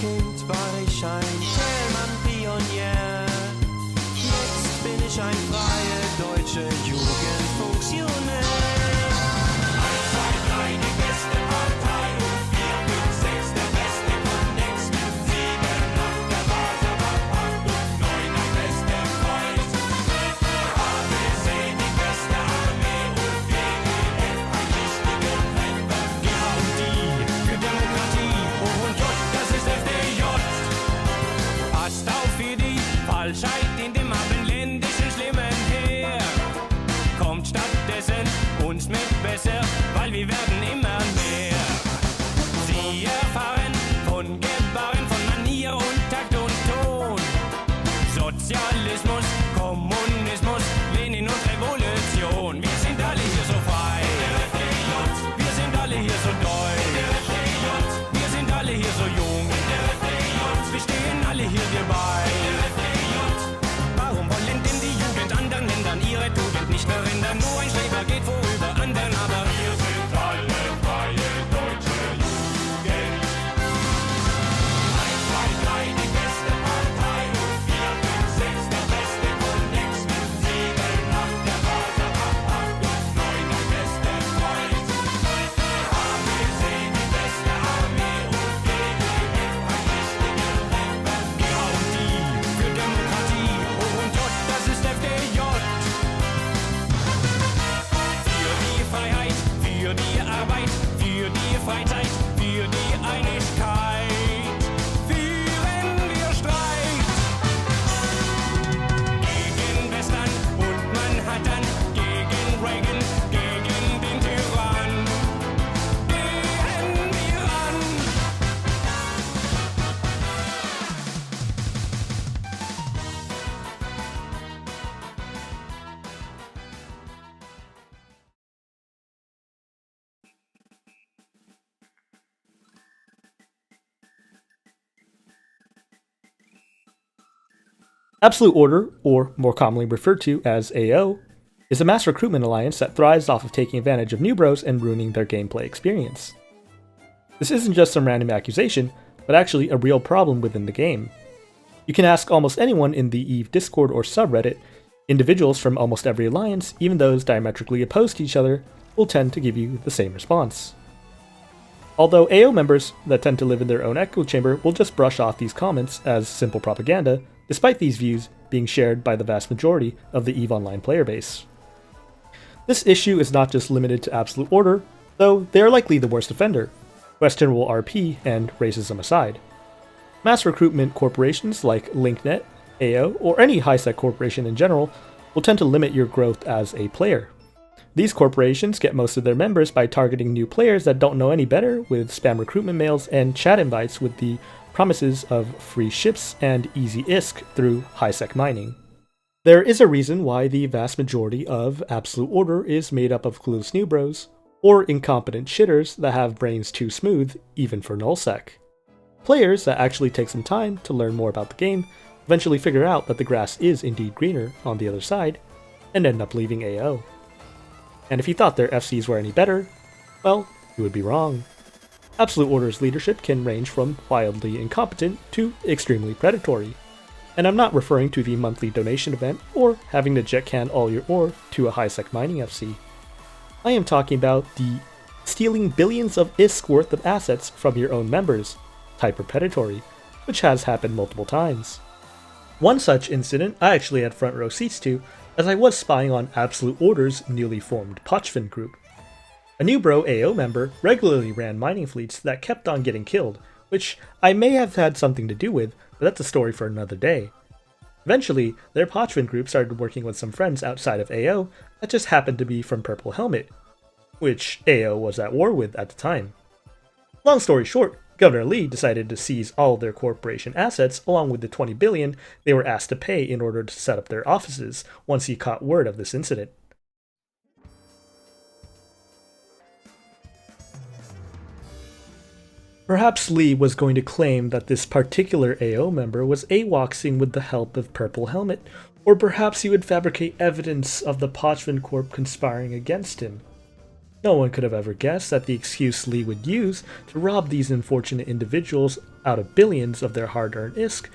Kind war ich ein Thälmann-Pionier. Jetzt bin ich ein freie deutsche Jugendfunktionär. 1, 2, 3, die beste Partei. 4, 5, 6, der beste Konnex. 7, 8, der Warschauer Pakt. 9, ein bester Freund. ABC, die beste Armee. Und GGF, ein wichtiger Member. G und I für Demokratie. O und J, das ist FDJ. Passt auf für die Falschheit in dem abendländischen schlimmen Heer. Kommt stattdessen uns mit besser, weil wir werden immer mehr. Sie erfahren von Gebaren, von Manier und Takt und Ton. Sozialismus, Kommunismus, Lenin und Revolution. Wir sind alle hier so frei. Wir sind alle hier so deutsch. Wir sind alle hier so jung. Wir stehen alle hier wir bei. Warum wollen denn die Jugend anderen Ländern ihre Tugend nicht verändern? Nur ein Schreiber geht vorüber anderen, aber wir sind alle freie deutsche Jugend. 1, 2, 3, die beste Partei. 4, 5, 6, der beste Konnex. 7, 8, der Warschauer Pakt. 9, ein bester Freund. ABC, die beste Armee. Und GGF, ein wichtiger Member. G und I für Demokratie. O und J, das ist FDJ. Für die Freiheit, für die Arbeit, für die Freizeit, für die Einigkeit führen wir Streit. Gegen Western und Manhattan, gegen Reagan, gegen den Tyrann. Gehen wir an. Absolute Order, or more commonly referred to as AO, is a mass recruitment alliance that thrives off of taking advantage of new bros and ruining their gameplay experience. This isn't just some random accusation, but actually a real problem within the game. You can ask almost anyone in the EVE Discord or subreddit, individuals from almost every alliance, even those diametrically opposed to each other, will tend to give you the same response. Although AO members that tend to live in their own echo chamber will just brush off these comments as simple propaganda, despite these views being shared by the vast majority of the EVE Online player base. This issue is not just limited to Absolute Order, though they are likely the worst offender, questionable RP and racism aside. Mass recruitment corporations like LinkNet, AO, or any high-sec corporation in general will tend to limit your growth as a player. These corporations get most of their members by targeting new players that don't know any better with spam recruitment mails and chat invites with the promises of free ships and easy ISK through high-sec mining. There is a reason why the vast majority of Absolute Order is made up of clueless new bros, or incompetent shitters that have brains too smooth even for nullsec. Players that actually take some time to learn more about the game eventually figure out that the grass is indeed greener on the other side, and end up leaving AO. And if you thought their FCs were any better, well, you would be wrong. Absolute Order's leadership can range from wildly incompetent to extremely predatory. And I'm not referring to the monthly donation event or having to jet can all your ore to a high-sec mining FC. I am talking about the stealing billions of ISK worth of assets from your own members, type of Predatory, which has happened multiple times. One such incident I actually had front row seats to, as I was spying on Absolute Order's newly formed Pochvin group. A new bro AO member regularly ran mining fleets that kept on getting killed, which I may have had something to do with, but that's a story for another day. Eventually, their Pochvin group started working with some friends outside of AO that just happened to be from Purple Helmet, which AO was at war with at the time. Long story short, Governor Lee decided to seize all of their corporation assets along with the $20 billion they were asked to pay in order to set up their offices once he caught word of this incident. Perhaps Lee was going to claim that this particular AO member was AWOXing with the help of Purple Helmet, or perhaps he would fabricate evidence of the Pochvin Corp conspiring against him. No one could have ever guessed that the excuse Lee would use to rob these unfortunate individuals out of billions of their hard-earned ISK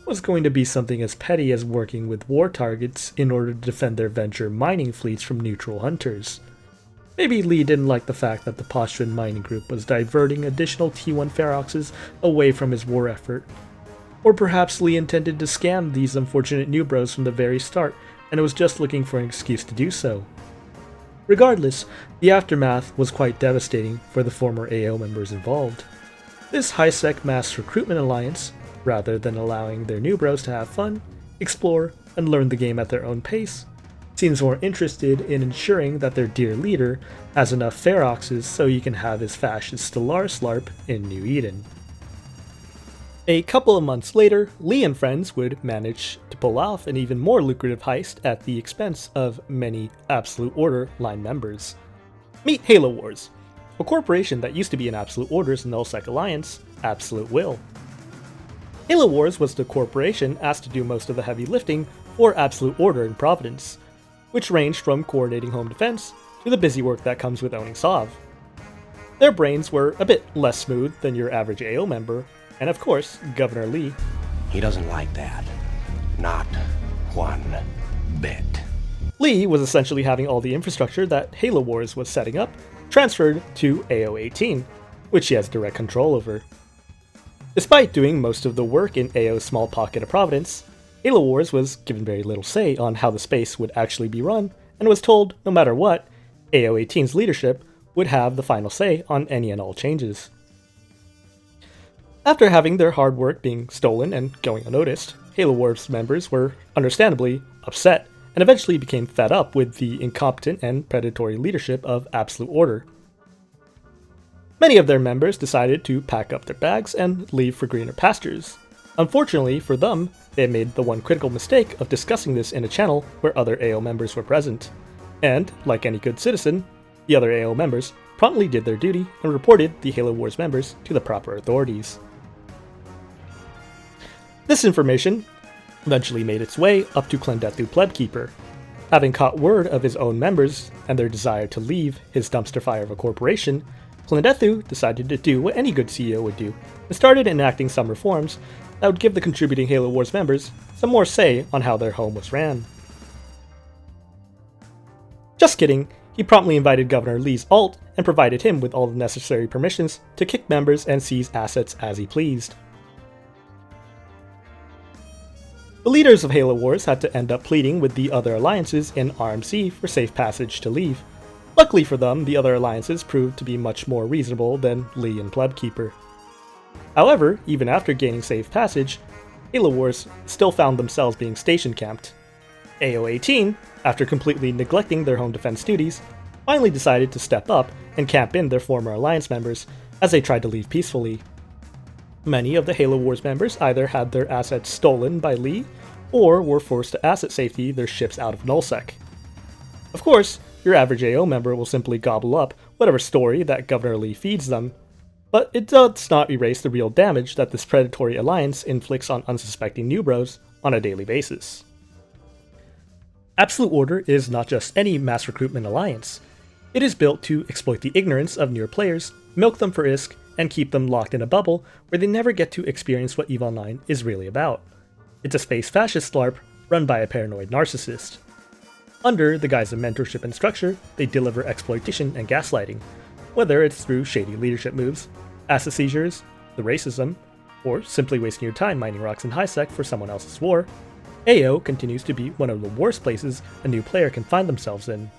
was going to be something as petty as working with war targets in order to defend their venture mining fleets from neutral hunters. Maybe Lee didn't like the fact that the Postran mining group was diverting additional T1 Feroxes away from his war effort. Or perhaps Lee intended to scam these unfortunate new bros from the very start and was just looking for an excuse to do so. Regardless, the aftermath was quite devastating for the former AO members involved. This high-sec mass recruitment alliance, rather than allowing their new bros to have fun, explore, and learn the game at their own pace, seems more interested in ensuring that their dear leader has enough Feroxes so he can have his fascist Stellar Slarp in New Eden. A couple of months later, Lee and friends would manage to pull off an even more lucrative heist at the expense of many Absolute Order line members. Meet Halo Wars, a corporation that used to be in Absolute Order's nullsec alliance, Absolute Will. Halo Wars was the corporation asked to do most of the heavy lifting for Absolute Order in Providence, which ranged from coordinating home defense to the busy work that comes with owning Sov. Their brains were a bit less smooth than your average AO member, and of course, Governor Lee. He doesn't like that. Not one bit. Lee was essentially having all the infrastructure that Halo Wars was setting up transferred to AO-18, which he has direct control over. Despite doing most of the work in AO's small pocket of Providence, Halo Wars was given very little say on how the space would actually be run, and was told, no matter what, AO-18's leadership would have the final say on any and all changes. After having their hard work being stolen and going unnoticed, Halo Wars members were understandably upset, and eventually became fed up with the incompetent and predatory leadership of Absolute Order. Many of their members decided to pack up their bags and leave for greener pastures. Unfortunately for them, they had made the one critical mistake of discussing this in a channel where other AO members were present. And, like any good citizen, the other AO members promptly did their duty and reported the Halo Wars members to the proper authorities. This information eventually made its way up to Clendethu Plebkeeper. Having caught word of his own members and their desire to leave his dumpster fire of a corporation, Clendethu decided to do what any good CEO would do, and started enacting some reforms that would give the contributing Halo Wars members some more say on how their home was ran. Just kidding, he promptly invited Governor Lee's alt and provided him with all the necessary permissions to kick members and seize assets as he pleased. The leaders of Halo Wars had to end up pleading with the other alliances in RMC for safe passage to leave. Luckily for them, the other alliances proved to be much more reasonable than Lee and Plebkeeper. However, even after gaining safe passage, Halo Wars still found themselves being station camped. AO-18, after completely neglecting their home defense duties, finally decided to step up and camp in their former alliance members as they tried to leave peacefully. Many of the Halo Wars members either had their assets stolen by Lee, or were forced to asset safety their ships out of nullsec. Of course, your average AO member will simply gobble up whatever story that Governor Lee feeds them, but it does not erase the real damage that this predatory alliance inflicts on unsuspecting new bros on a daily basis. Absolute Order is not just any mass recruitment alliance. It is built to exploit the ignorance of newer players, milk them for ISK, and keep them locked in a bubble where they never get to experience what EVE Online is really about. It's a space fascist LARP run by a paranoid narcissist. Under the guise of mentorship and structure, they deliver exploitation and gaslighting, whether it's through shady leadership moves, asset seizures, the racism, or simply wasting your time mining rocks in high-sec for someone else's war. AO continues to be one of the worst places a new player can find themselves in.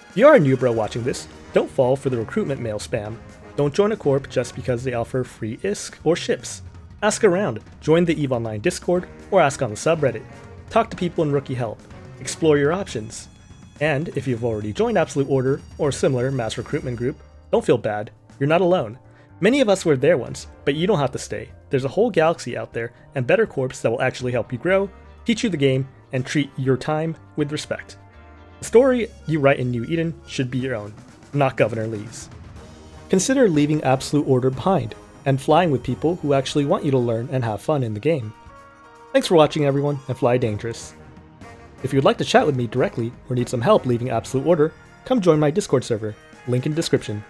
If you are a new bro watching this, don't fall for the recruitment mail spam. Don't join a corp just because they offer free ISK or ships. Ask around, join the EVE Online Discord, or ask on the subreddit. Talk to people in rookie help. Explore your options. And if you've already joined Absolute Order or a similar mass recruitment group, don't feel bad. You're not alone. Many of us were there once, but you don't have to stay. There's a whole galaxy out there and better corps that will actually help you grow, teach you the game, and treat your time with respect. The story you write in New Eden should be your own, not Governor Lee's. Consider leaving Absolute Order behind, and flying with people who actually want you to learn and have fun in the game. Thanks for watching everyone, and fly dangerous. If you'd like to chat with me directly, or need some help leaving Absolute Order, come join my Discord server, link in description.